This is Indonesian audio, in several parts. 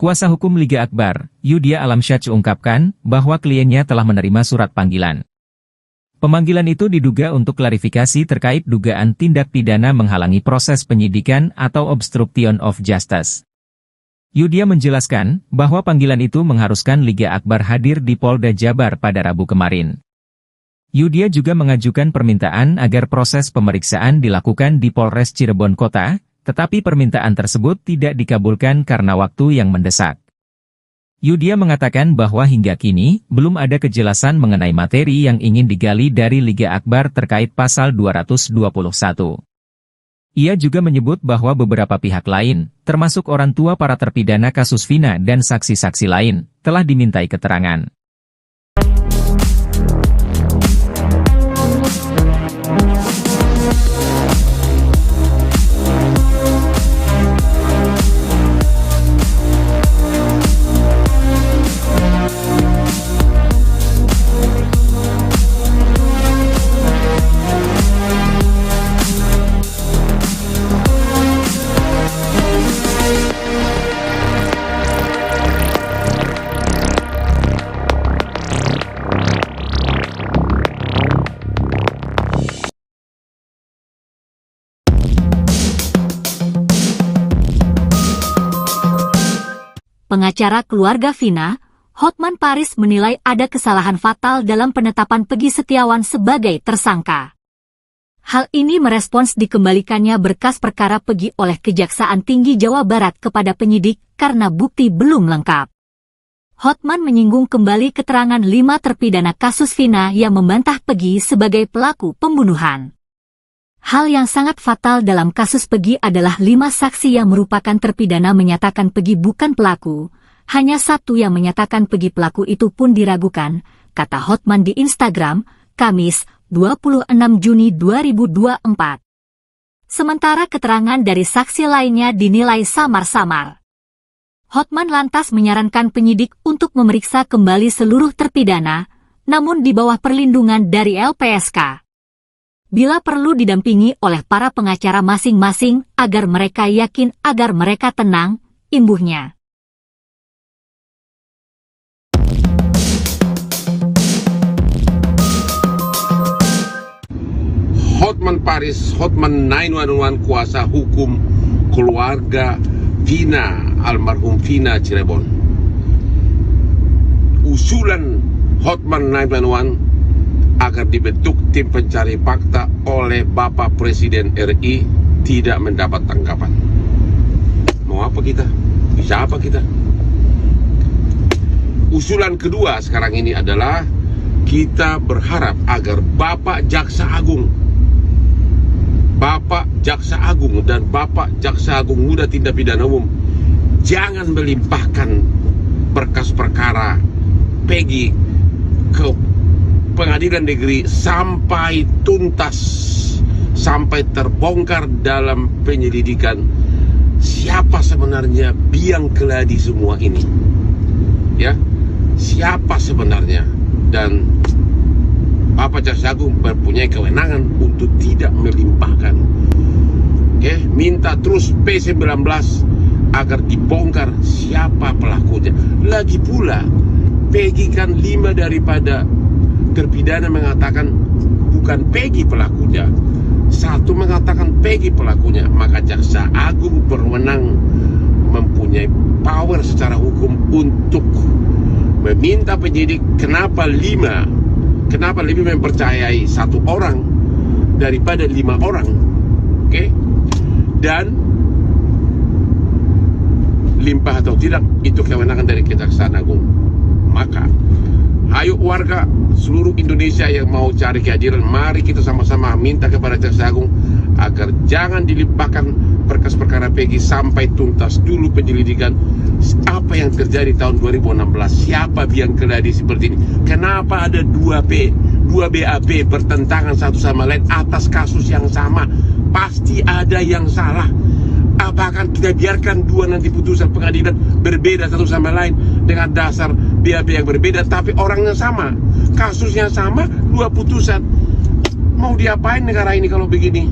Kuasa hukum Liga Akbar, Yudia Alamsyah ungkapkan bahwa kliennya telah menerima surat panggilan. Pemanggilan itu diduga untuk klarifikasi terkait dugaan tindak pidana menghalangi proses penyidikan atau obstruction of justice. Yudia menjelaskan bahwa panggilan itu mengharuskan Liga Akbar hadir di Polda Jabar pada Rabu kemarin. Yudia juga mengajukan permintaan agar proses pemeriksaan dilakukan di Polres Cirebon Kota, tetapi permintaan tersebut tidak dikabulkan karena waktu yang mendesak. Yudia mengatakan bahwa hingga kini, belum ada kejelasan mengenai materi yang ingin digali dari Liga Akbar terkait pasal 221. Ia juga menyebut bahwa beberapa pihak lain, termasuk orang tua para terpidana kasus Vina dan saksi-saksi lain, telah dimintai keterangan. Pengacara keluarga Vina, Hotman Paris menilai ada kesalahan fatal dalam penetapan Peggy Setiawan sebagai tersangka. Hal ini merespons dikembalikannya berkas perkara Peggy oleh Kejaksaan Tinggi Jawa Barat kepada penyidik karena bukti belum lengkap. Hotman menyinggung kembali keterangan 5 terpidana kasus Vina yang membantah Peggy sebagai pelaku pembunuhan. Hal yang sangat fatal dalam kasus Peggy adalah 5 saksi yang merupakan terpidana menyatakan Peggy bukan pelaku, hanya 1 yang menyatakan Peggy pelaku itu pun diragukan, kata Hotman di Instagram, Kamis, 26 Juni 2024. Sementara keterangan dari saksi lainnya dinilai samar-samar. Hotman lantas menyarankan penyidik untuk memeriksa kembali seluruh terpidana, namun di bawah perlindungan dari LPSK. Bila perlu didampingi oleh para pengacara masing-masing agar mereka yakin agar mereka tenang, imbuhnya. Hotman Paris, Hotman 911 kuasa hukum keluarga Vina, almarhum Vina Cirebon. Usulan Hotman 911 agar dibentuk tim pencari fakta oleh Bapak Presiden RI tidak mendapat tanggapan. Mau apa kita? Bisa apa kita? Usulan kedua sekarang ini adalah kita berharap agar Bapak Jaksa Agung dan Bapak Jaksa Agung Muda Tindak Pidana Umum jangan melimpahkan berkas perkara Peggy ke Pengadilan Negeri sampai tuntas, sampai terbongkar dalam penyelidikan siapa sebenarnya biang keladi semua ini. Ya, siapa sebenarnya, dan Bapak Jaksa Agung mempunyai kewenangan untuk tidak melimpahkan. Oke, minta terus P19 agar dibongkar siapa pelakunya. Lagi pula, Peggy kan 5 daripada terpidana mengatakan bukan Peggy pelakunya, 1 mengatakan Peggy pelakunya, maka Jaksa Agung berwenang, mempunyai power secara hukum untuk meminta penyidik kenapa lebih mempercayai 1 orang daripada 5 orang, oke? Dan limpah atau tidak itu kewenangan dari Kejaksaan Agung. Maka ayo warga seluruh Indonesia yang mau cari keadilan, mari kita sama-sama minta kepada Jaksa Agung agar jangan dilimpahkan berkas perkara Peggy sampai tuntas dulu penyelidikan apa yang terjadi tahun 2016. Siapa biang keladi seperti ini? Kenapa ada 2 BAP bertentangan satu sama lain atas kasus yang sama? Pasti ada yang salah. Apakah kita biarkan 2 nanti putusan pengadilan berbeda satu sama lain dengan dasar BAP yang berbeda, tapi orangnya sama, kasusnya sama, 2 putusan? Mau diapain negara ini kalau begini?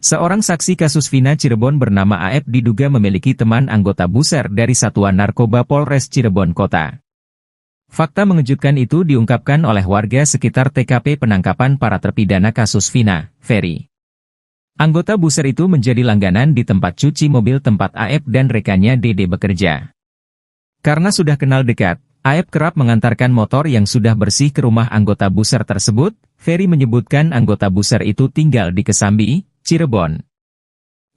Seorang saksi kasus Vina Cirebon bernama AF diduga memiliki teman anggota buser dari Satuan Narkoba Polres Cirebon Kota. Fakta mengejutkan itu diungkapkan oleh warga sekitar TKP penangkapan para terpidana kasus Vina, Ferry. Anggota buser itu menjadi langganan di tempat cuci mobil tempat AF dan rekannya Dede bekerja. Karena sudah kenal dekat, AF kerap mengantarkan motor yang sudah bersih ke rumah anggota buser tersebut. Ferry menyebutkan anggota buser itu tinggal di Kesambi, Cirebon.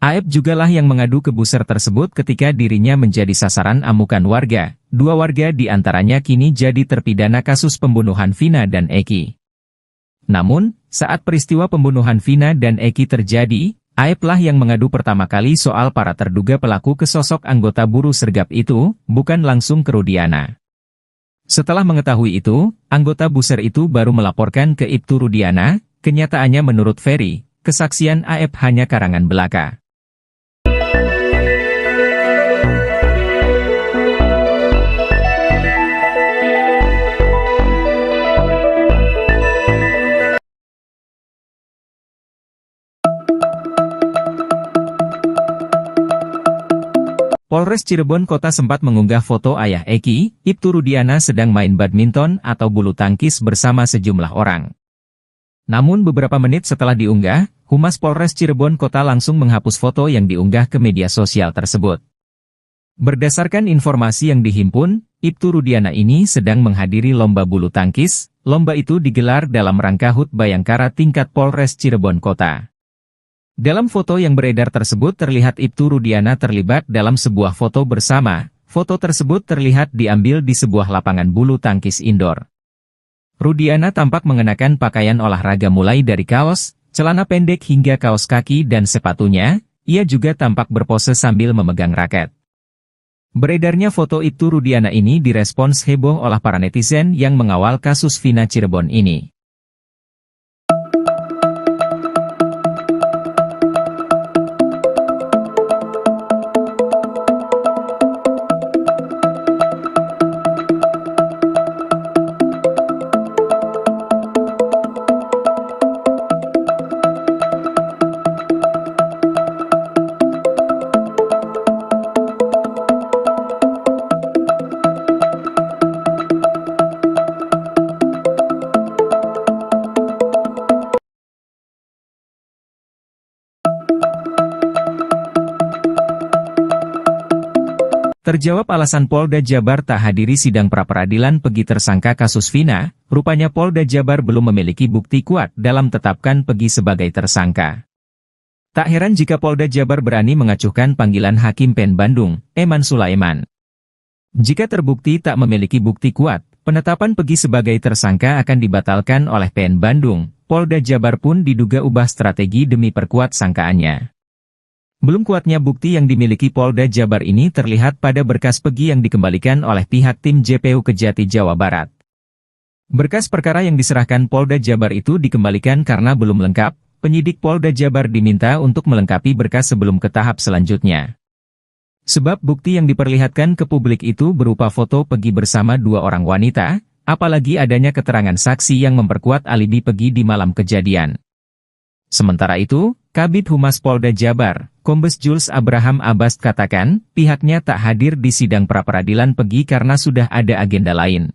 AF jugalah yang mengadu ke buser tersebut ketika dirinya menjadi sasaran amukan warga. 2 warga di antaranya kini jadi terpidana kasus pembunuhan Vina dan Eki. Namun, saat peristiwa pembunuhan Vina dan Eki terjadi, AF lah yang mengadu pertama kali soal para terduga pelaku ke sosok anggota buruh sergap itu, bukan langsung ke Rudiana. Setelah mengetahui itu, anggota buser itu baru melaporkan ke Ibtu Rudiana. Kenyataannya menurut Ferry, kesaksian AF hanya karangan belaka. Polres Cirebon Kota sempat mengunggah foto ayah Eki, Ibtu Rudiana sedang main badminton atau bulu tangkis bersama sejumlah orang. Namun beberapa menit setelah diunggah, Humas Polres Cirebon Kota langsung menghapus foto yang diunggah ke media sosial tersebut. Berdasarkan informasi yang dihimpun, Ibtu Rudiana ini sedang menghadiri lomba bulu tangkis. Lomba itu digelar dalam rangka HUT Bayangkara tingkat Polres Cirebon Kota. Dalam foto yang beredar tersebut terlihat Ibtu Rudiana terlibat dalam sebuah foto bersama. Foto tersebut terlihat diambil di sebuah lapangan bulu tangkis indoor. Rudiana tampak mengenakan pakaian olahraga mulai dari kaos, celana pendek hingga kaos kaki dan sepatunya. Ia juga tampak berpose sambil memegang raket. Beredarnya foto Ibtu Rudiana ini direspons heboh oleh para netizen yang mengawal kasus Vina Cirebon ini. Terjawab alasan Polda Jabar tak hadiri sidang pra-peradilan Pegi tersangka kasus Vina, rupanya Polda Jabar belum memiliki bukti kuat dalam tetapkan Pegi sebagai tersangka. Tak heran jika Polda Jabar berani mengacuhkan panggilan Hakim PN Bandung, Eman Sulaiman. Jika terbukti tak memiliki bukti kuat, penetapan Pegi sebagai tersangka akan dibatalkan oleh PN Bandung. Polda Jabar pun diduga ubah strategi demi perkuat sangkaannya. Belum kuatnya bukti yang dimiliki Polda Jabar ini terlihat pada berkas Pegi yang dikembalikan oleh pihak tim JPU Kejati Jawa Barat. Berkas perkara yang diserahkan Polda Jabar itu dikembalikan karena belum lengkap. Penyidik Polda Jabar diminta untuk melengkapi berkas sebelum ke tahap selanjutnya. Sebab bukti yang diperlihatkan ke publik itu berupa foto Pegi bersama 2 orang wanita, apalagi adanya keterangan saksi yang memperkuat alibi Pegi di malam kejadian. Sementara itu, Kabid Humas Polda Jabar, Kombes Jules Abraham Abbas katakan, pihaknya tak hadir di sidang pra-peradilan Pegi karena sudah ada agenda lain.